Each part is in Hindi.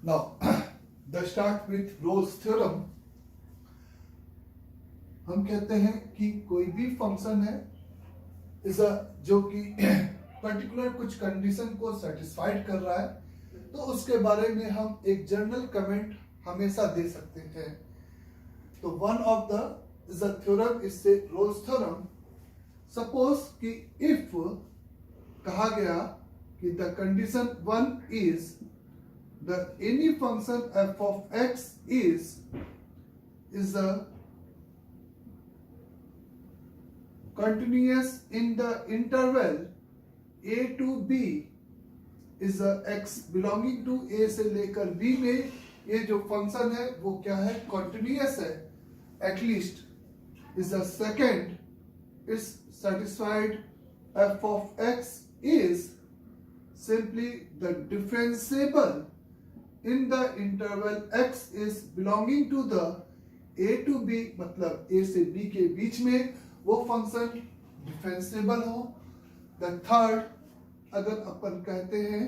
Now, the start with Rolle's theorem. हम कहते हैं कि कोई भी फंक्शन है इज जो कि पर्टिकुलर कुछ कंडीशन को सेटिस्फाइड कर रहा है, तो उसके बारे में हम एक जनरल कमेंट हमेशा दे सकते हैं. तो one of the is a theorem, इससे रोल्स थ्योरम. सपोज कि इफ कहा गया कि the condition one is the any function F of x is a continuous in the interval a to b is a x belonging to a से लेकर b में ये जो फंक्शन है वो क्या है, continuous है. At least is the second is satisfied f of x is simply the differentiable in the interval x is belonging to the a to b, मतलब a से b के बीच में वो फंक्शन डिफरेंशिएबल हो. द थर्ड, अगर अपन कहते हैं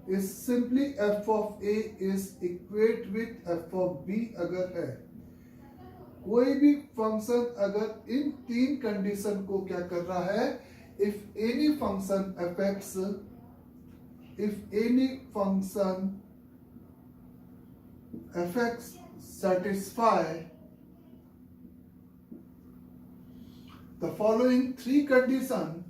is simply f of a is equate with f of b. अगर है कोई भी फंक्शन अगर इन तीन कंडीशन को क्या कर रहा है, if any function F x, if any function F x satisfy the following three condition,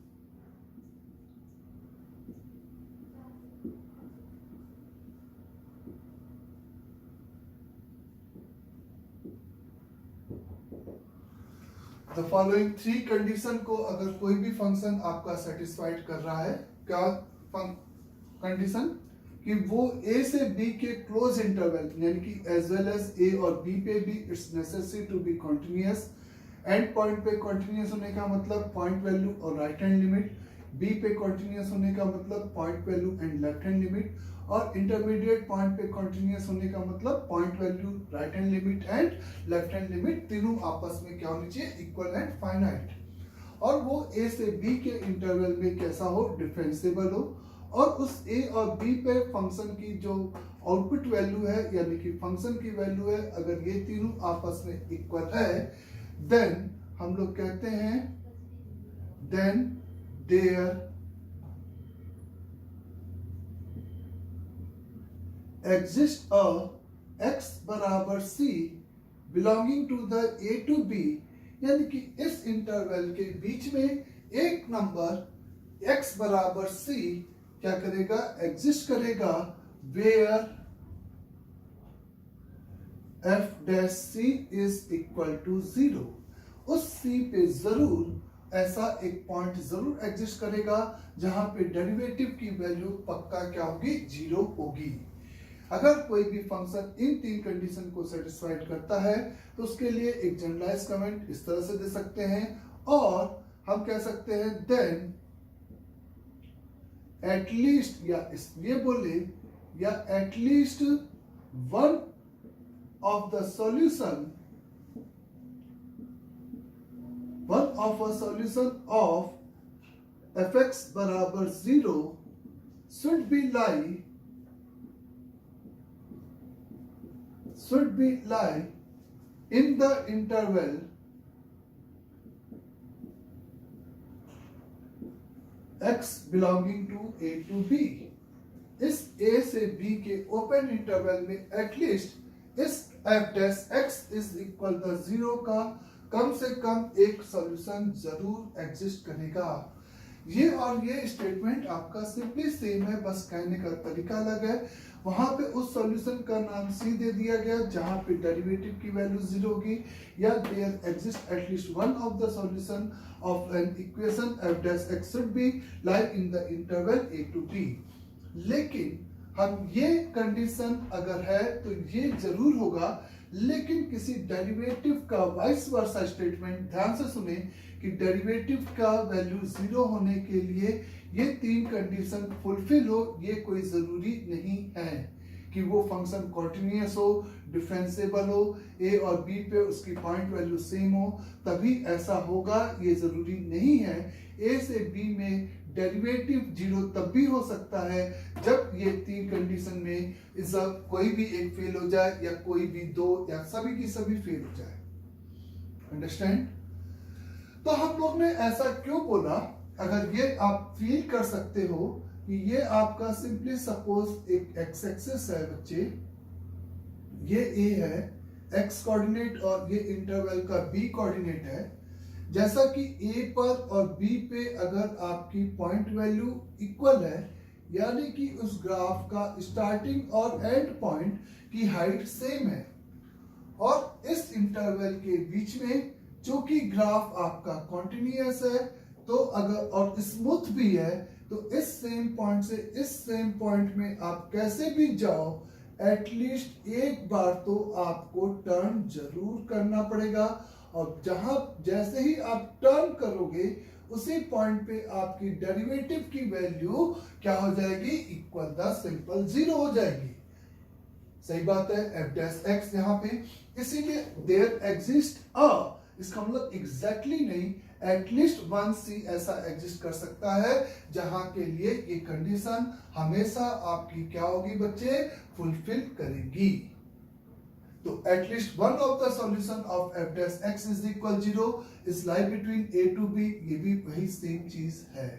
the following three condition को अगर कोई भी फंक्शन आपका सेटिस्फाइड कर रहा है, क्या कंडीशन कि वो a से b के क्लोज इंटरवल यानी कि एज वेल एज a और b पे भी it's necessary to be continuous. End point पे कॉन्टिन्यूअस होने का मतलब पॉइंट वैल्यू और राइट हैंड लिमिट, बी पे कॉन्टिन्यूअस होने का मतलब point value and left hand limit, और इंटरमीडिएट पॉइंट पे कॉन्टिन्यूअस होने का मतलब point value, right hand limit and left hand limit तीनों आपस में क्या होनी चाहिए, इक्वल एंड फाइनाइट. और वो ए से बी के इंटरवल में कैसा हो, डिफरेंशिएबल हो. और उस ए और बी पे फंक्शन की जो आउटपुट वैल्यू है यानी कि फंक्शन की वैल्यू है, अगर ये तीनों आपस में इक्वल है, देन हम लोग कहते हैं then there exist a x बराबर c belonging to the a to b. यानी कि इस इंटरवल के बीच में एक नंबर x बराबर c क्या करेगा, एग्जिस्ट करेगा, where f dash c is equal to 0. उस c पे जरूर ऐसा एक पॉइंट जरूर एग्जिस्ट करेगा जहां पे डेरिवेटिव की वैल्यू पक्का क्या होगी, 0 होगी. अगर कोई भी फंक्शन इन तीन कंडीशन को सेटिस्फाइड करता है तो उसके लिए एक जनरलाइज कमेंट इस तरह से दे सकते हैं, और हम कह सकते हैं देन एट लीस्ट, या इसलिए बोले, या at least one of the solution, one of a solution of F x बराबर 0 should be lie in the interval x belonging to a to b. इस a से b के ओपन इंटरवल में एटलीस्ट इस f dash x is equal the 0 का कम से कम एक सॉल्यूशन जरूर एग्जिस्ट करेगा. ये और ये स्टेटमेंट आपका सिंपली सेम है, बस कहने का तरीका अलग है. वहां पे उस सॉल्यूशन का नाम सी दे दिया गया जहां पे डेरिवेटिव की वैल्यू 0 होगी, या there exist at least one of the solution of an equation f dash x should be like in the interval a to b. लेकिन हम ये कंडीशन अगर है तो ये जरूर होगा, लेकिन किसी डेरिवेटिव का वाइस वर्सा स्टेटमेंट ध्यान से सुने कि डेरिवेटिव का वैल्यू 0 होने के लिए ये तीन कंडीशन फुलफिल हो, ये कोई जरूरी नहीं है कि वो फंक्शन कॉन्टिन्यूअस हो, डिफरेंशिएबल हो, ए और बी पे उसकी पॉइंट वैल्यू सेम हो तभी ऐसा होगा, ये जरूरी नहीं है. ए से बी में डेरिवेटिव जीरो तब भी हो सकता है जब ये तीन कंडीशन में इसका कोई भी एक फेल हो जाए या कोई भी दो या सभी की सभी फेल हो जाए। अंडरस्टैंड? तो हम लोग ने ऐसा क्यों बोला? अगर ये आप फील कर सकते हो कि ये आपका सिंपली सपोज एक एक्स एक्सिस है बच्चे, ये ए है एक्स कोऑर्डिनेट और ये इंटरवल का बी कोऑर्डिनेट है। जैसा कि ए पर और बी पे अगर आपकी पॉइंट वैल्यू इक्वल है, यानी कि उस ग्राफ का स्टार्टिंग और एंड पॉइंट की हाइट सेम है, और इस इंटरवल के बीच में चूंकि ग्राफ आपका कॉन्टिन्यूअस है तो अगर और स्मूथ भी है, तो इस सेम पॉइंट से इस सेम पॉइंट में आप कैसे भी जाओ, एटलीस्ट एक बार तो आपको टर्न जरूर करना पड़ेगा। और जहां जैसे ही आप टर्न करोगे उसी पॉइंट पे आपकी डेरिवेटिव की वैल्यू क्या हो जाएगी? इक्वल द सिंपल जीरो हो जाएगी। सही बात है, एफ डैश एक्स यहाँ पे, इसीलिए देयर एग्जिस्ट अ, इसका मतलब एग्जैक्टली नहीं, एटलीस्ट वन सी ऐसा एग्जिस्ट कर सकता है जहां के लिए ये कंडीशन हमेशा आपकी क्या होगी बच्चे? फुलफिल करेगी। तो at least one of the solution of f dash x is equal zero is lie between a to b, ये भी वही सेम चीज है।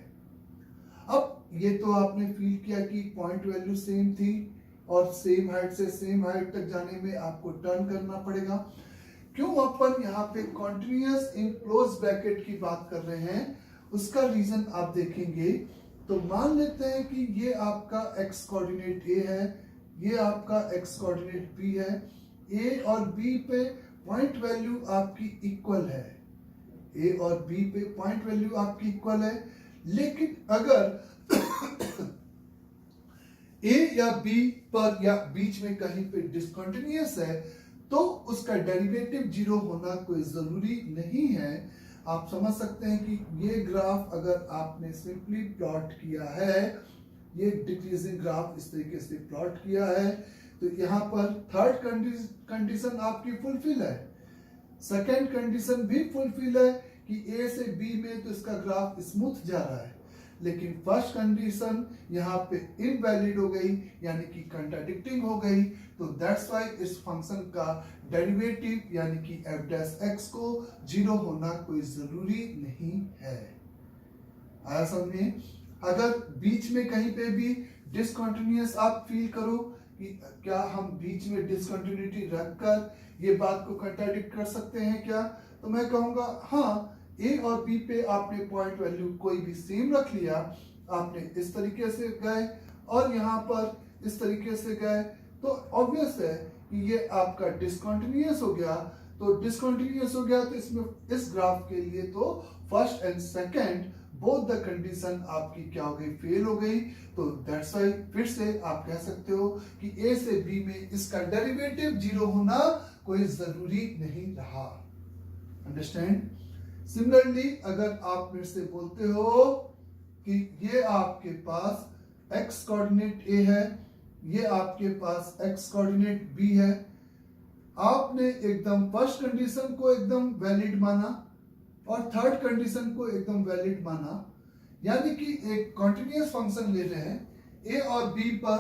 अब ये तो आपने फील किया कि पॉइंट वैल्यू सेम थी और सेम हाइट से सेम हाइट तक जाने में आपको टर्न करना पड़ेगा। क्यों अपन यहाँ पे कॉन्टिन्यूअस इन क्लोज ब्रैकेट की बात कर रहे हैं, उसका रीजन आप देखेंगे। तो मान लेते हैं कि ये आपका एक्स कोऑर्डिनेट ए है, ये आपका एक्स कोऑर्डिनेट बी है, ए और बी पे पॉइंट वैल्यू आपकी इक्वल है, ए और बी पे पॉइंट वैल्यू आपकी इक्वल है। लेकिन अगर ए या बी पर या बीच में कहीं पे डिसकंटिन्यूअस है तो उसका डेरिवेटिव जीरो होना कोई जरूरी नहीं है। आप समझ सकते हैं कि ये ग्राफ अगर आपने सिंपली प्लॉट किया है, ये डिक्रीजिंग ग्राफ इस तरीके से प्लॉट किया है, तो यहाँ पर थर्ड कंडीशन आपकी फुलफिल है, सेकेंड कंडीशन भी फुलफिल है कि ए से बी में तो इसका ग्राफ स्मूथ जा रहा है, लेकिन फर्स्ट कंडीशन यहाँ पे इनवैलिड हो गई, यानी कि कंट्राडिक्टिंग हो गई। तो दैट्स व्हाई इस फंक्शन का डेरिवेटिव यानी कि एफ डैश एक्स को जीरो होना कोई जरूरी नहीं है। आया समझ में? अगर बीच में कहीं पे भी डिसकंटिन्यूअस आप फील करो कि क्या हम बीच में डिसकंटिन्यूटी रखकर ये बात को कंट्राडिक्ट कर सकते हैं क्या, तो मैं कहूंगा हाँ, ए और बी पे आपने पॉइंट वैल्यू कोई भी सेम रख लिया, आपने इस तरीके से गए और यहाँ पर इस तरीके से गए, तो ऑब्वियस है कि ये आपका डिसकंटिन्यूअस हो गया। तो डिसकंटिन्यूअस हो गया तो इसमें इस ग्राफ के लिए तो first and second both the condition आपकी क्या हो गई? फेल हो गई। तो दैट्स व्हाई फिर से आप कह सकते हो कि ए से बी में इसका डेरिवेटिव जीरो होना कोई जरूरी नहीं रहा। अंडरस्टैंड? सिमिलरली अगर आप मेरे से बोलते हो कि ये आपके पास x कोऑर्डिनेट a है, ये आपके पास x कोऑर्डिनेट b है, आपने एकदम फर्स्ट कंडीशन को एकदम वैलिड माना और थर्ड कंडीशन को एकदम वैलिड माना, यानी कि एक कॉन्टिन्यूअस फंक्शन ले रहे हैं, a और b पर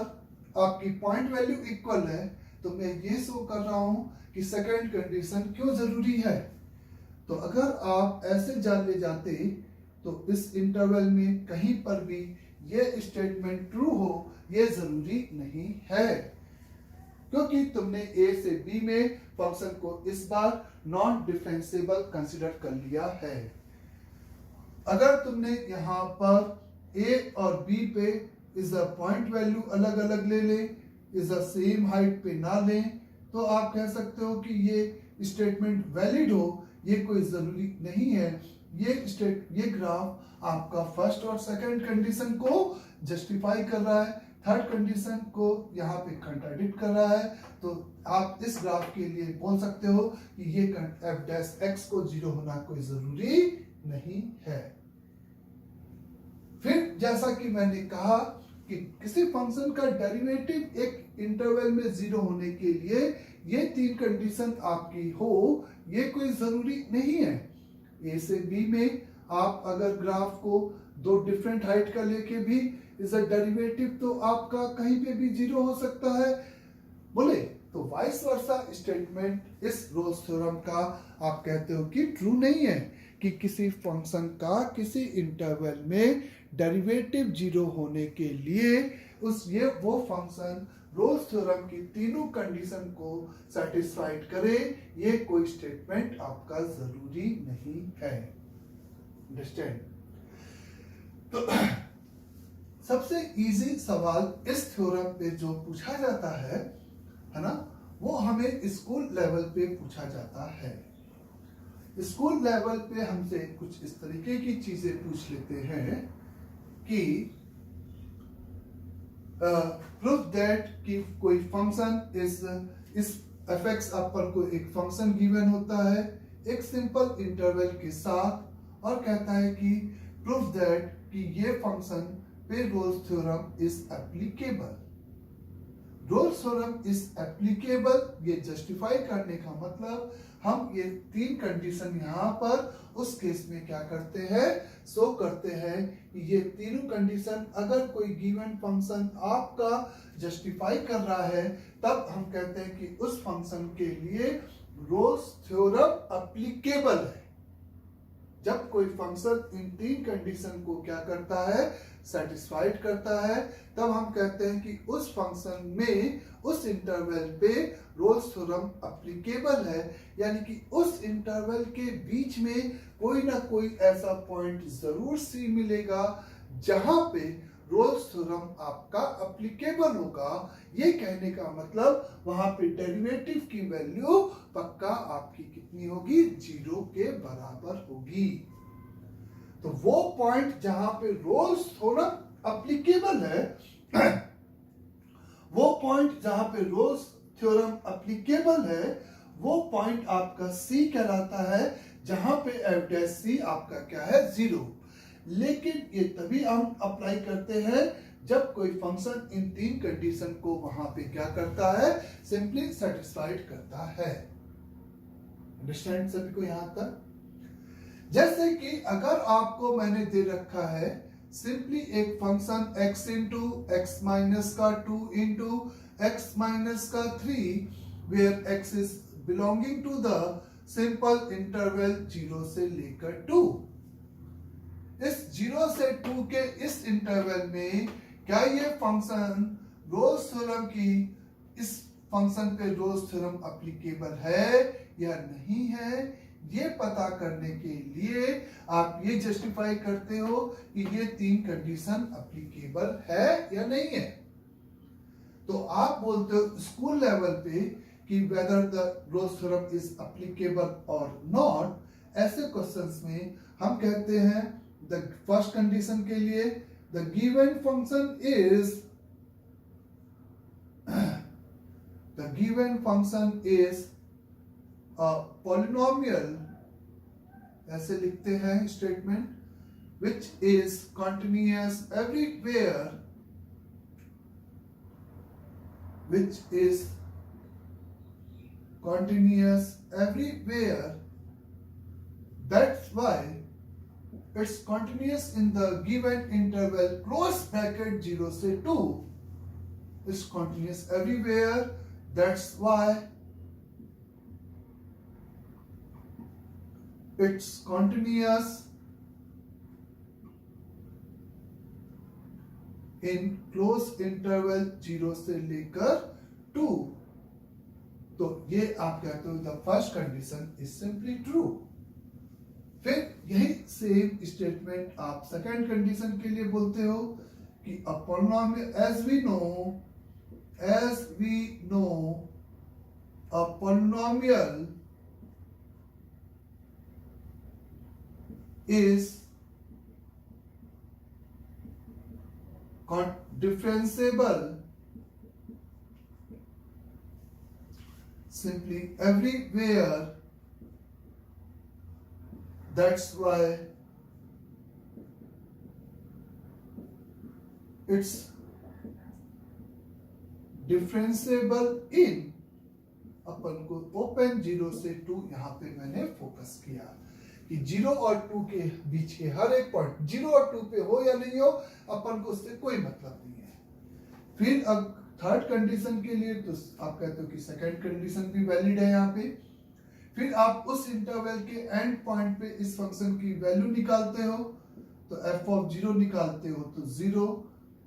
आपकी पॉइंट वैल्यू इक्वल है, तो मैं ये शो कर रहा हूं कि सेकंड कंडीशन क्यों जरूरी है। तो अगर आप ऐसे जान ले जाते तो इस इंटरवल में कहीं पर भी ये स्टेटमेंट ट्रू हो ये जरूरी नहीं है, क्योंकि तुमने ए से बी में फंक्शन को इस बार नॉन डिफरेंशिएबल कंसीडर कर लिया है। अगर तुमने यहाँ पर ए और बी पे इस पॉइंट वैल्यू अलग अलग ले ले, इस सेम हाइट पे ना लें, तो आप कह सकते हो कि ये स्टेटमेंट वैलिड हो, ये कोई जरूरी नहीं है। ये ग्राफ आपका फर्स्ट और सेकंड कंडीशन को जस्टिफाई कर रहा है, थर्ड कंडीशन को यहाँ पे कंट्राडिक्ट कर रहा है। तो आप इस ग्राफ के लिए बोल सकते हो कि ये एफ डैश एक्स को जीरो होना कोई जरूरी नहीं है। फिर जैसा कि मैंने कहा कि किसी फंक्शन का डेरिवेटिव एक इंटरवल में जीरो होने के लिए ये तीन कंडीशन आपकी हो ये कोई जरूरी नहीं है। ए से बी में आप अगर ग्राफ को दो डिफरेंट हाइट का लेके भी इसका डेरिवेटिव तो आपका कहीं पे भी जीरो हो सकता है बोले तो वाइस वर्सा स्टेटमेंट इस रोल्स थ्योरम का आप कहते हो कि ट्रू नहीं है कि किसी फंक्शन का किसी इंटरवल में डेरिवेटिव जीरो होने के लिए वो फंक्शन रोल्स थ्योरम की तीनों कंडीशन को सेटिस्फाइड करे, ये कोई स्टेटमेंट आपका जरूरी नहीं है। अंडरस्टैंड? तो सबसे इजी सवाल इस थ्योरम पे जो पूछा जाता है ना, वो हमें स्कूल लेवल पे पूछा जाता है। स्कूल लेवल पे हमसे कुछ इस तरीके की चीजें पूछ लेते हैं कि प्रूफ दैट कि कोई फंक्शन इस एफएक्स अपन को एक फंक्शन गिवन होता है एक सिंपल इंटरवल के साथ और कहता है कि प्रूफ दैट कि ये फंक्शन पे roles theorem is applicable. Roles theorem is applicable ये जस्टिफाई करने का मतलब हम ये तीन कंडीशन यहाँ पर उस केस में क्या करते हैं, शो करते हैं कि ये तीनों कंडीशन अगर कोई गिवन फंक्शन आपका जस्टिफाई कर रहा है तब हम कहते हैं कि उस फंक्शन के लिए रोल्स थ्योरम एप्लीकेबल है। जब कोई फंक्शन इन तीन कंडीशन को क्या करता है, सेटिस्फाइड करता है, तब हम कहते हैं कि उस फंक्शन में उस इंटरवल पे रोल्स थ्योरम एप्लीकेबल है, यानी कि उस इंटरवल के बीच में कोई ना कोई ऐसा पॉइंट जरूर सी मिलेगा जहां पे रोल्स थ्योरम आपका एप्लीकेबल होगा। ये कहने का मतलब वहां पे डेरिवेटिव की वैल्यू पक्का आपकी कितनी होगी, जीरो के बराबर होगी। तो वो पॉइंट जहां पे रोल्स थ्योरम एप्लीकेबल है वो पॉइंट जहां पे रोल्स थ्योरम एप्लीकेबल है वो पॉइंट आपका सी कहलाता है, जहां पे एफ डैश सी आपका क्या है, जीरो। लेकिन ये तभी हम अप्लाई करते हैं जब कोई फंक्शन इन तीन कंडीशन को वहां पे क्या करता है, सिंपली सेटिस्फाइड करता है। अंडरस्टैंड सभी को यहां तक? जैसे कि अगर आपको मैंने दे रखा है सिंपली एक function x into x minus का 2 इंटू एक्स माइनस का 3 where x is belonging to the simple interval 0 से लेकर 2। इस 0 से 2 के इस इंटरवल में क्या ये फंक्शन रोल्स थ्योरम की इस फंक्शन पे रोल्स थ्योरम एप्लीकेबल है या नहीं है, ये पता करने के लिए आप ये जस्टिफाई करते हो कि ये तीन कंडीशन एप्लीकेबल है या नहीं है। तो आप बोलते हो स्कूल लेवल पे कि whether the Rolle's theorem is applicable और नॉट। ऐसे क्वेश्चंस में हम कहते हैं द फर्स्ट कंडीशन के लिए the given function is polynomial, ऐसे लिखते हैं statement, which is continuous everywhere, which is continuous everywhere, that's why it's continuous in the given interval close bracket 0 से 2, it's continuous everywhere, that's why it's continuous in close interval 0 से लेकर 2। तो ये आप कहते हो the first condition is simply true. फिर यही सेम स्टेटमेंट आप सेकंड कंडीशन के लिए बोलते हो कि a polynomial as we know a polynomial is differentiable simply everywhere, that's why it's differentiable in, अपन को ओपन 0 से 2 यहां पे मैंने फोकस किया कि 0 और 2 के बीच के हर एक पॉइंट 0 और 2 पे हो या नहीं हो, अपन को उससे कोई मतलब नहीं है। फिर अब थर्ड कंडीशन के लिए तो आप कहते हो कि सेकंड कंडीशन भी वैलिड है यहाँ पे। फिर आप उस इंटरवल के एंड पॉइंट पे इस फंक्शन की वैल्यू निकालते हो, तो f ऑफ 0 निकालते हो तो 0,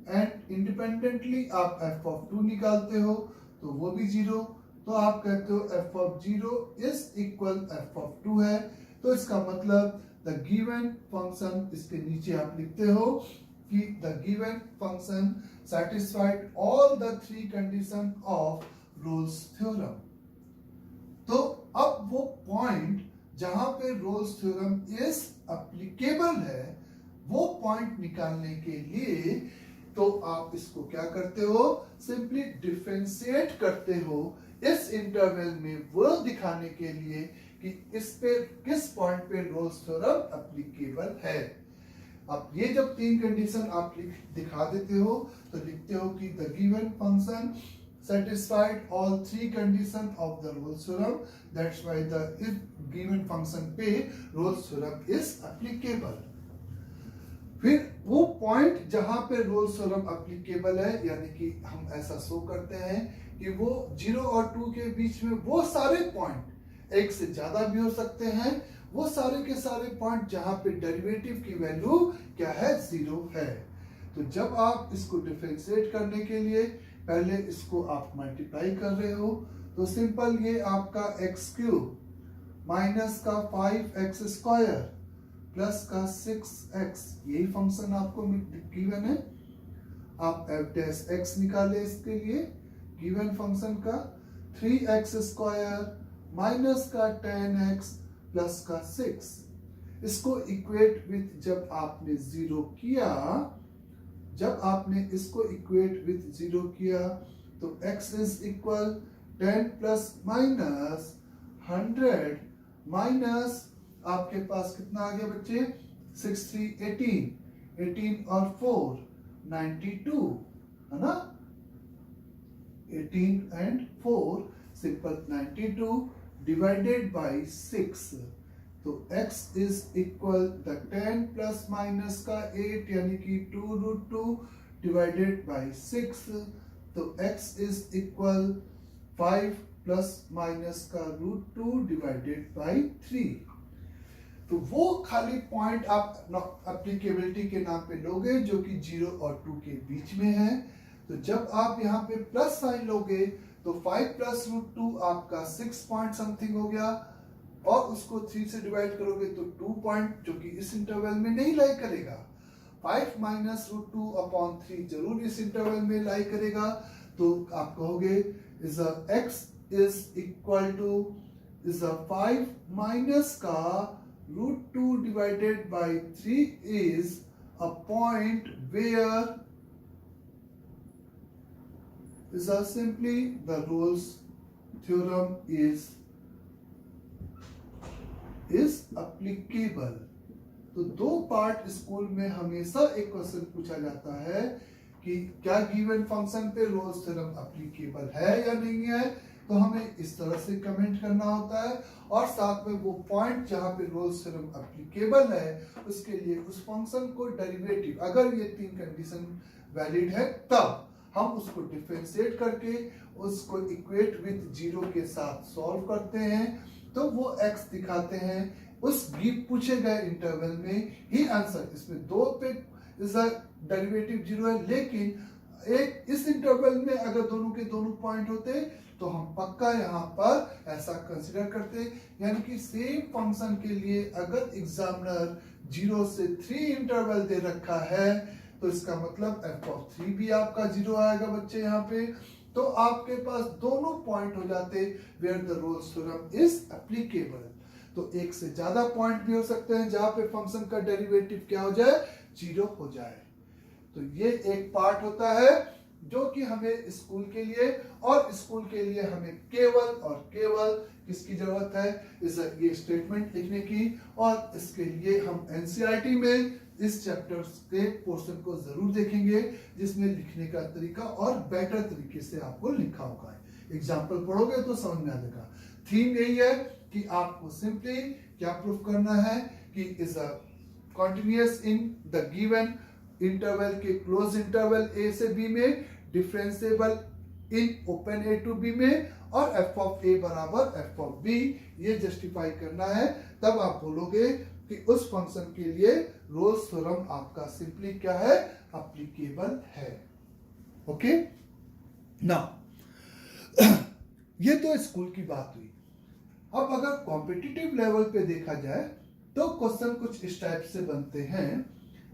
एंड इंडिपेंडेंटली आप f ऑफ 2 निकालते हो तो वो भी 0, तो आप कहते हो f of 0 is equal f of 2 है। तो इसका मतलब द गिवन फंक्शन, इसके नीचे आप लिखते हो कि the given function satisfied all the three condition of Rolle's theorem. तो अब वो पॉइंट जहां पे रोल्स थ्योरम इज एप्लीकेबल है, वो पॉइंट निकालने के लिए तो आप इसको क्या करते हो, सिंपली डिफरेंशिएट करते हो इस इंटरवल में वो दिखाने के लिए कि इस पे किस पॉइंट पे रोल्स थ्योरम एप्लीकेबल है। अब ये जब तीन कंडीशन आप दिखा देते हो तो लिखते हो कि the given function satisfied all three condition of the Rolle's theorem, that's why the if given function पे Rolle's theorem is applicable। फिर वो पॉइंट जहां पे रोल्स थ्योरम एप्लीकेबल है, यानी कि हम ऐसा शो करते हैं कि वो 0 और 2 के बीच में वो सारे पॉइंट, एक से ज्यादा भी हो सकते हैं, वो सारे के सारे पॉइंट जहां पे डेरिवेटिव की वैल्यू क्या है, 0 है। तो जब आप इसको डिफरेंशिएट करने के लिए पहले इसको आप मल्टीप्लाई कर रहे हो, तो सिंपल ये आपका एक्स क्यूब माइनस का 5x स्क्वायर प्लस का 6x, यही फंक्शन आपको गिवन है। आप f डैश x निकाले इसके लिए, गिवन फंक्शन का 3x स्क्वायर माइनस का 10x प्लस का 6, इसको इक्वेट विथ जब आपने 0 किया, जब आपने इसको इक्वेट विथ 0 किया तो x is equal 10 plus minus 100 minus आपके पास कितना आ गया बच्चे, 6 3 18, 18 और 4 92 है ना, 18 एंड 4 सिंपल 92 डिवाइडेड बाय 6, तो x is equal the 10 plus minus का 8 यानी कि 2√2 डिवाइडेड बाय 6, तो x is equal 5 plus minus का √2 डिवाइडेड बाय 3। तो वो खाली पॉइंट आप एप्लीकेबिलिटी के नाम पे लोगे जो कि 0 और 2 के बीच में है। तो जब आप यहाँ पे प्लस साइन लोगे तो 5 प्लस √2 आपका 6 पॉइंट समथिंग हो गया, और उसको 3 से डिवाइड करोगे तो 2 पॉइंट जो कि इस इंटरवल में नहीं लाई करेगा। 5 माइनस √2 अपॉन 3 जरूर इस इंटरवल में लाई करेगा, तो आप कहोगे is x is equal to is 5 minus का √2 divided by 3 is a point where is simply the Rolle's theorem is applicable। तो दो पार्ट स्कूल में हमेशा एक क्वेश्चन पूछा जाता है कि क्या गिवन फंक्शन पे रोल्स थ्योरम एप्लीकेबल है या नहीं है, तो हमें इस तरह से कमेंट करना होता है, और साथ में वो पॉइंट जहां पे रोल्स थ्योरम एप्लीकेबल है उसके लिए उस फंक्शन को डेरिवेटिव, अगर ये तीन कंडीशन वैलिड है तब हम उसको डिफरेंशिएट करके उसको इक्वेट विथ 0 के साथ सॉल्व करते हैं, तो वो x दिखाते हैं उस पूछे गए इंटरवल में ही आंसर। इसमें दो पे डेरिवेटिव 0 है, लेकिन एक इस इंटरवल में अगर दोनों के दोनों पॉइंट होते तो हम पक्का यहाँ पर ऐसा कंसीडर करते, यानी कि सेम फंक्शन के लिए अगर एग्जामिनर 0 से 3 इंटरवल दे रखा है तो इसका मतलब f ऑफ 3 भी आपका 0 आएगा बच्चे यहाँ पे, तो आपके पास दोनों पॉइंट हो जाते where the Rolle's theorem is applicable. तो एक से ज्यादा पॉइंट भी हो सकते हैं जहां पे फंक्शन का डेरिवेटिव क्या हो जाए, 0 हो जाए। तो ये एक पार्ट होता है जो कि हमें स्कूल के लिए, और स्कूल के लिए हमें केवल और केवल किसकी जरूरत है, इस ये स्टेटमेंट लिखने की, और इसके लिए हम एनसीईआरटी में इस चैप्टर के पोर्शन को जरूर देखेंगे जिसमें लिखने का तरीका और बेटर तरीके से आपको लिखा होगा। एग्जाम्पल पढ़ोगे तो समझ में आ जाएगा। थीम यही है कि आपको सिंपली क्या प्रूफ करना है कि is a continuous in the given interval के क्लोज इंटरवल ए से बी में, differentiable in open a to b में, और एफ ऑफ ए बराबर एफ ऑफ बी, ये जस्टिफाई करना है। तब आप बोलोगे कि उस फंक्शन के लिए रोल्स थ्योरम आपका सिंपली क्या है, एप्लीकेबल है। ओके नाउ ये तो स्कूल की बात हुई। अब अगर कॉम्पिटिटिव लेवल पे देखा जाए तो क्वेश्चन कुछ इस टाइप से बनते हैं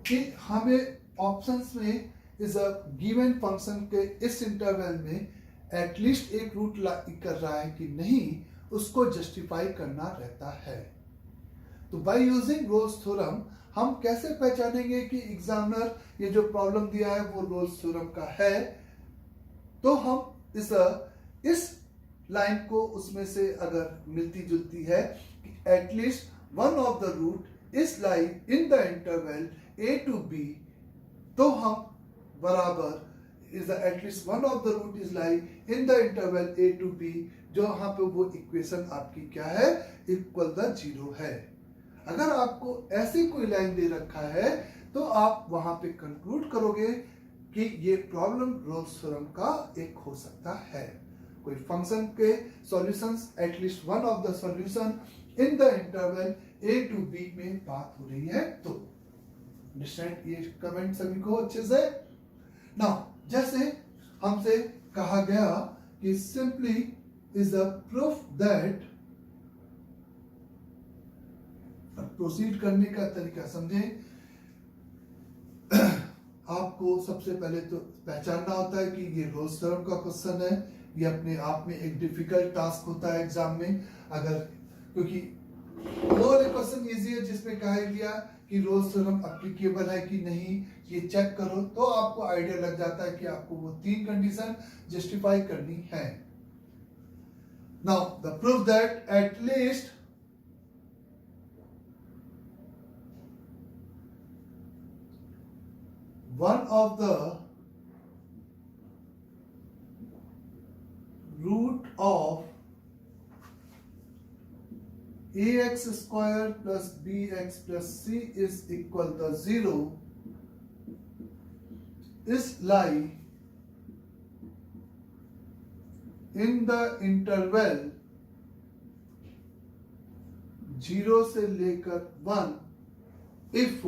कि हमें ऑप्शंस में इस गिवन फंक्शन के इस इंटरवल में एटलीस्ट एक रूट कर रहा है कि नहीं, उसको जस्टिफाई करना रहता है। तो बाय यूजिंग रोल्स थ्योरम हम कैसे पहचानेंगे कि एग्जामिनर ये जो प्रॉब्लम दिया है वो रोल्स थ्योरम का है। तो हम इस लाइन को उसमें से अगर मिलती जुलती है कि at least one of the root is lie in the interval a to b, तो हम बराबर is at least one of the root is lie in the interval a to b, जो यहाँ पे वो इक्वेशन आपकी क्या है, इक्वल द जीरो है। अगर आपको ऐसी कोई लाइन दे रखा है तो आप वहां पे कंक्लूड करोगे कि ये प्रॉब्लम रोल्स थ्योरम का एक हो सकता है। कोई फंक्शन के solutions at least one of the solution in the interval a to b में बात हो रही है। तो अंडरस्टैंड ये कमेंट सभी को अच्छे से। नाउ जैसे हमसे कहा गया कि simply is the proof that, proceed करने का तरीका समझें। आपको सबसे पहले तो पहचानना होता है कि ये रोल्स थ्योरम का क्वेश्चन है। ये अपने आप में एक डिफिकल्ट टास्क होता है एग्जाम में, अगर क्योंकि वो वाले क्वेश्चन इजी है जिसमें कहा गया कि रोल्स थ्योरम एप्लीकेबल है कि नहीं, ये चेक करो, तो आपको आइडिया लग जाता है कि आपको वो तीन कंडीशन जस्टिफाई करनी है। Now the proof that at least one of the root of ax square plus bx plus c is equal to 0 is lie in the interval 0 से लेकर 1 if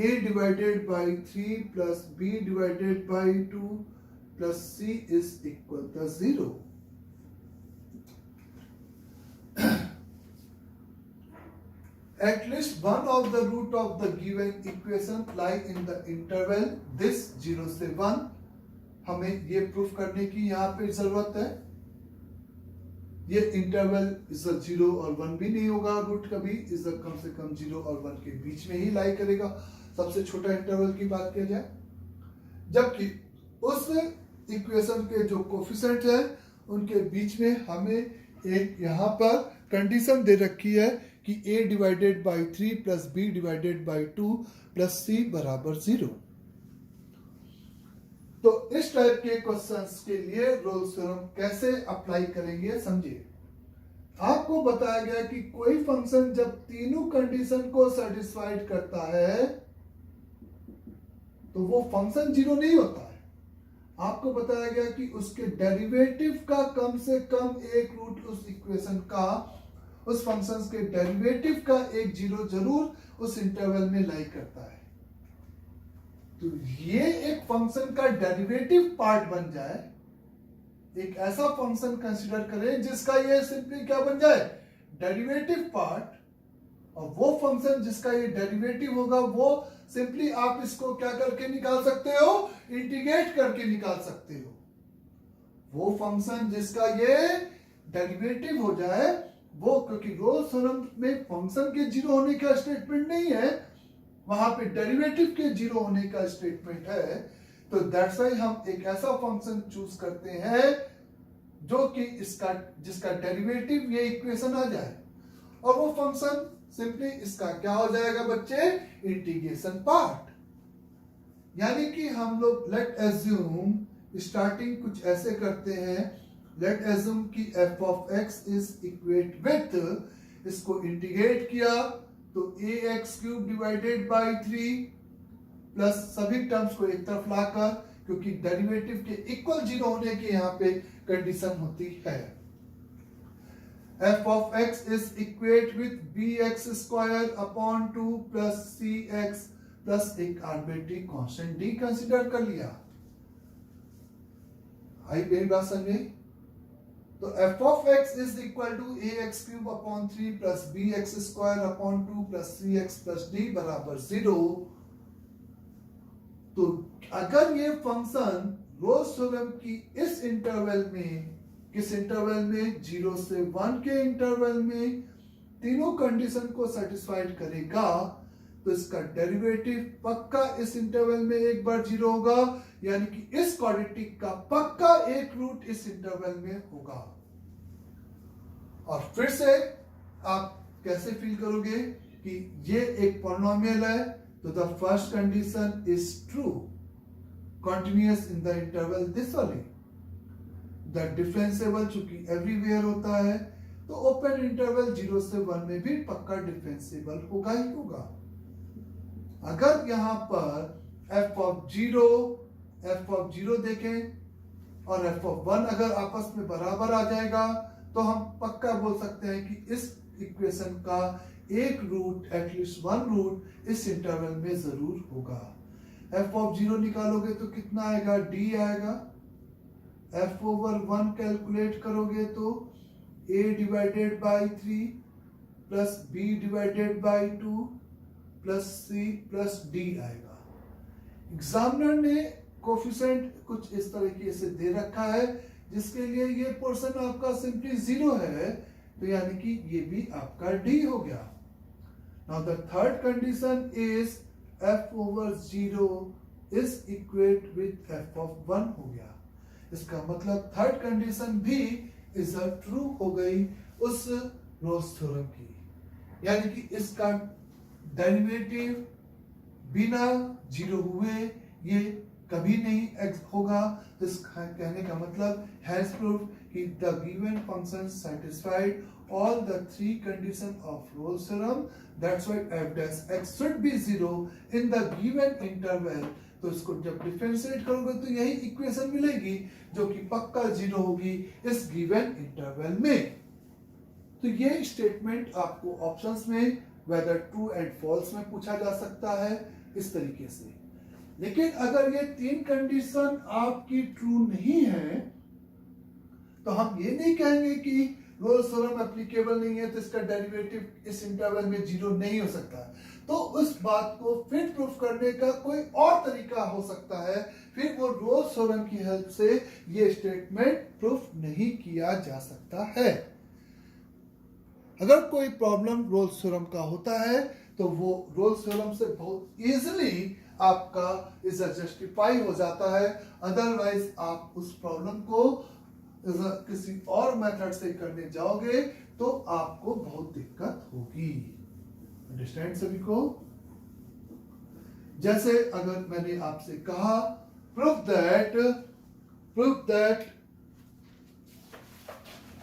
a divided by 3 plus b divided by 2 plus c is equal to 0. At least one of the root of the given equation lie in the interval this 0 से 1. हमें ये प्रूफ करने की यहाँ पे जरूरत है। ये इंटरवल इस 0 और 1 भी नहीं होगा, रूट कभी इस कम से कम 0 और 1 के बीच में ही लाई करेगा, सबसे छोटा इंटरवल की बात किया जाए। जबकि उस इक्वेशन के जो कोफिशिएंट है उनके बीच में हमें एक यहाँ पर कंडीशन दे रखी है कि a divided by 3 plus b divided by 2 plus c बराबर 0। तो इस टाइप के क्वेश्चंस के लिए रोल्स थ्योरम कैसे अप्लाई करेंगे समझिए। आपको बताया गया कि कोई फंक्शन जब तीनों कंडीशन को सेटिस्फाइड करता है तो वो फंक्शन जीरो नहीं होता है। आपको बताया गया कि उसके डेरिवेटिव का कम से कम एक रूट उस इक्वेशन का, उस फंक्शन के डेरिवेटिव का एक जीरो जरूर उस इंटरवल में लाई करता है। तो ये एक फंक्शन का डेरिवेटिव पार्ट बन जाए, एक ऐसा फंक्शन कंसीडर करें जिसका ये सिंपली क्या बन जाए, डेरिवेटिव पार्ट, और वो फंक्शन जिसका ये डेरिवेटिव होगा वो सिंपली आप इसको क्या करके निकाल सकते हो, इंटीग्रेट करके निकाल सकते हो। वो फंक्शन जिसका ये डेरिवेटिव हो जाए वो, क्योंकि रोल्स थ्योरम में फंक्शन के जीरो होने का स्टेटमेंट नहीं है, वहां पे डेरिवेटिव के जीरो होने का स्टेटमेंट है। तो दैट्स व्हाई हम एक ऐसा फंक्शन चूज करते हैं जो कि इसका, जिसका डेरिवेटिव ये इक्वेशन आ जाए, और वो फंक्शन सिंपली इसका क्या हो जाएगा बच्चे, इंटीग्रेशन पार्ट। यानी कि हम लोग लेट एज्यूम स्टार्टिंग कुछ ऐसे करते हैं, लेट एज्यूम कि f of x is equate with, इसको इंटीग्रेट किया तो ax cube divided by 3 plus सभी टर्म्स को एक तरफ लाकर, क्योंकि डेरिवेटिव के इक्वल जीरो होने की यहाँ पे कंडीशन होती है। f of x is equate with bx square upon 2 plus cx plus एक आर्बिट्री कांस्टेंट d कंसीडर कर लिया। आई मेरी बात समझे? तो f of x is equal to ax cube upon 3 plus bx square upon 2 plus cx plus d बराबर 0। तो अगर ये फंक्शन रोल्स थ्योरम की इस इंटरवल में, किस इंटरवल में, 0 से 1 के इंटरवल में तीनों कंडीशन को सेटिस्फाइड करेगा, तो इसका डेरिवेटिव पक्का इस इंटरवल में एक बार 0 होगा, यानी कि इस क्वाड्रेटिक का पक्का एक रूट इस इंटरवल में होगा। और फिर से आप कैसे फील करोगे कि ये एक पॉलिनोमियल है, तो the first condition is true, continuous in the interval this वाली। द डिफरेंशिएबल चूंकि एवरीवेयर होता है, तो ओपन इंटरवल 0 से 1 में भी पक्का डिफरेंशिएबल होगा ही होगा। अगर यहां पर f of 0 देखें और f of 1 अगर आपस में बराबर आ जाएगा, तो हम पक्का बोल सकते हैं कि इस इक्वेशन का एक रूट, एटलीस्ट वन रूट इस इंटरवल में जरूर होगा। f of 0 निकालोगे तो कितना आएगा, d आएगा। f over 1 कैलकुलेट करोगे तो a divided by 3 plus b divided by 2 plus c plus d आएगा। एग्जामिनर ने कोफिशिएंट कुछ इस तरीके से दे रखा है, जिसके लिए ये पोर्शन आपका सिंपली 0 है, तो यानी कि ये भी आपका d हो गया। Now the third condition is f over 0 is equate with f of 1 हो गया। इसका मतलब थर्ड कंडीशन भी इज अ ट्रू हो गई उस रोल्स थ्योरम की, यानी कि इसका डेरिवेटिव बिना 0 हुए ये कभी नहीं होगा। इस कहने का मतलब हैज प्रूव्ड कि the given function satisfied all the three conditions of Rolle's theorem, that's why f dash x should be 0 in the given interval। तो इसको जब डिफरेंशिएट करोगे तो यही इक्वेशन मिलेगी जो कि पक्का 0 होगी इस गिवन इंटरवल में। तो ये स्टेटमेंट आपको ऑप्शंस में वेदर ट्रू एंड फॉल्स में पूछा जा सकता है इस तरीके से। लेकिन अगर ये तीन कंडीशन आपकी ट्रू नहीं है, तो हम ये नहीं कहेंगे कि रोल्स थ्योरम एप्लीकेबल नहीं है, तो इसका डेरिवेटिव इस इंटरवल में 0 नहीं हो सकता। तो उस बात को फिर प्रूफ करने का कोई और तरीका हो सकता है, फिर वो रोल्स थ्योरम की हेल्प से ये स्टेटमेंट प्रूफ नहीं किया जा सकता है। अगर कोई प्रॉब्लम रोल्स थ्योरम का होता है, तो वो रोल्स थ्योरम से बहुत इजीली आपका इज जस्टिफाई हो जाता है। अदरवाइज आप उस प्रॉब्लम को किसी और मेथड से करने जाओगे तो आपको बहुत दिक्कत होगी। अंडरस्टैंड सभी को? जैसे अगर मैंने आपसे कहा proof that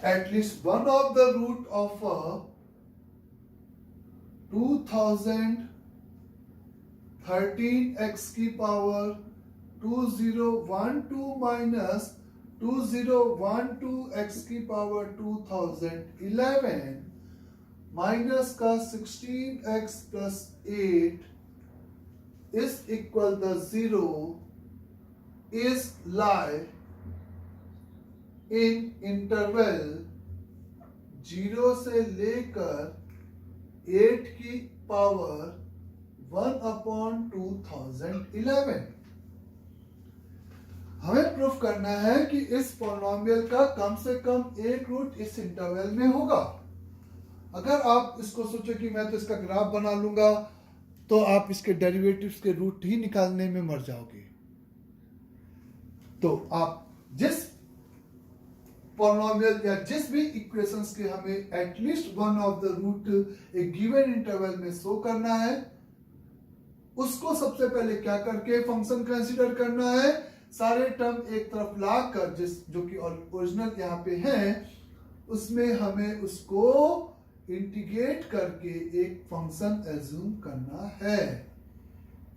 at least one of the root of 2013x की पावर 2012 माइनस 2012x की पावर 2011 माइनस का 16x plus 8 is equal the 0 is lie in interval 0 से लेकर 8 की पावर 1/2011। हमें प्रूफ करना है कि इस पॉलिनोमियल का कम से कम एक रूट इस इंटरवल में होगा। अगर आप इसको सोचो कि मैं तो इसका ग्राफ बना लूंगा, तो आप इसके डेरिवेटिव्स के रूट ही निकालने में मर जाओगे। तो आप जिस पॉलिनोमियल या जिस भी इक्वेशंस के हमें at least one of the root एक गिवन इंटरवल में शो करना है, उसको सबसे पहले क्या करके फंक्शन कंसीडर करना है, सारे टर्म एक तरफ लाकर जो कि ओरिजिनल यहाँ पे है, उसमें हमें उसको इंटीग्रेट करके एक फंक्शन एज्यूम करना है।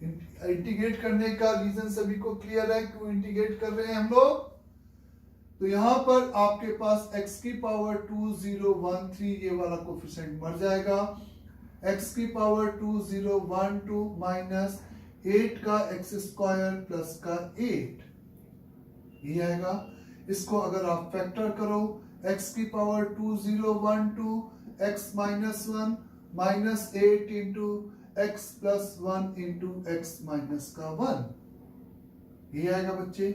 इंटीग्रेट करने का रीजन सभी को क्लियर है, क्यों इंटीग्रेट कर रहे हैं हम लोग। तो यहां पर आपके पास x की पावर 2013 ये वाला कोफिशिएंट मर जाएगा, x की पावर 2012 माइनस 8 का x स्क्वायर प्लस का 8 ये आएगा। इसको अगर आप फैक्टर करो, x की power 2012 x minus 1 minus 8 into x plus 1 into x minus का 1 ये आएगा बच्चे।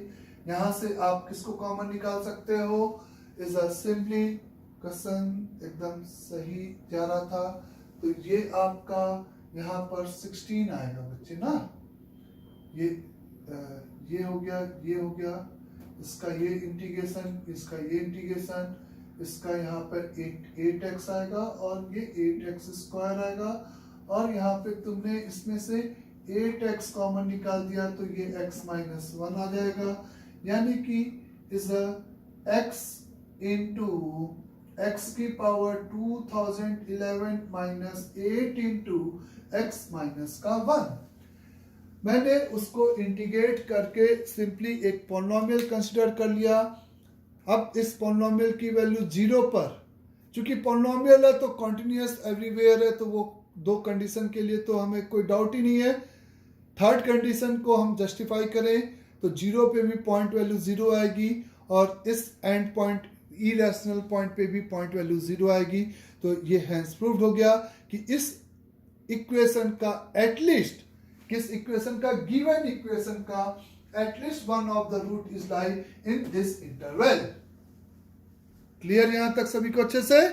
यहां से आप किसको कॉमन निकाल सकते हो, इज अ सिंपली क्वेश्चन एकदम सही जा रहा था। तो ये आपका यहाँ पर 16 आएगा बच्चे ना, ये हो गया, ये हो गया, इसका ये इंटीग्रेशन, इसका ये इंटीग्रेशन, इसका यहाँ पर 8x आएगा और ये 8x स्क्वायर आएगा, और यहाँ पे तुमने इसमें से 8x कॉमन निकाल दिया तो ये x माइनस 1 आ जाएगा, यानी कि इज x इंटू x की power 2011 minus 8 into x minus का 1। मैंने उसको इंटीग्रेट करके सिंपली एक पॉलिनोमियल कंसीडर कर लिया। अब इस पॉलिनोमियल की वैल्यू 0 पर, चूंकि पॉलिनोमियल है तो कॉन्टिन्यूअस एवरीवेयर है, तो वो दो कंडीशन के लिए तो हमें कोई डाउट ही नहीं है। थर्ड कंडीशन को हम जस्टिफाई करें तो 0 पे भी पॉइंट वैल्यू 0 आएगी, और इस एंड पॉइंट इरेशनल पॉइंट पे भी पॉइंट वैल्यू 0 आएगी। तो ये हैंस प्रूव्ड हो गया कि इस इक्वेशन का एटलीस्ट, किस इक्वेशन का, गिवन इक्वेशन का at least one of the root is lie in this interval. Clear यहां तक सभी को अच्छे से।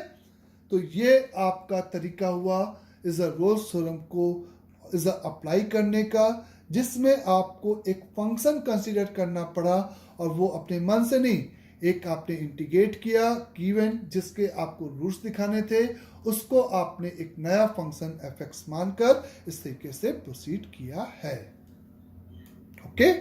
तो ये आपका तरीका हुआ इज अ रोल्स थ्योरम को इज अप्लाई करने का, जिसमें आपको एक फंक्शन कंसीडर करना पड़ा, और वो अपने मन से नहीं, एक आपने इंटीग्रेट किया गिवन जिसके आपको रूट्स दिखाने थे, उसको आपने एक नया फंक्शन f(x) मानकर इस तरीके से प्रोसीड किया है। ओके।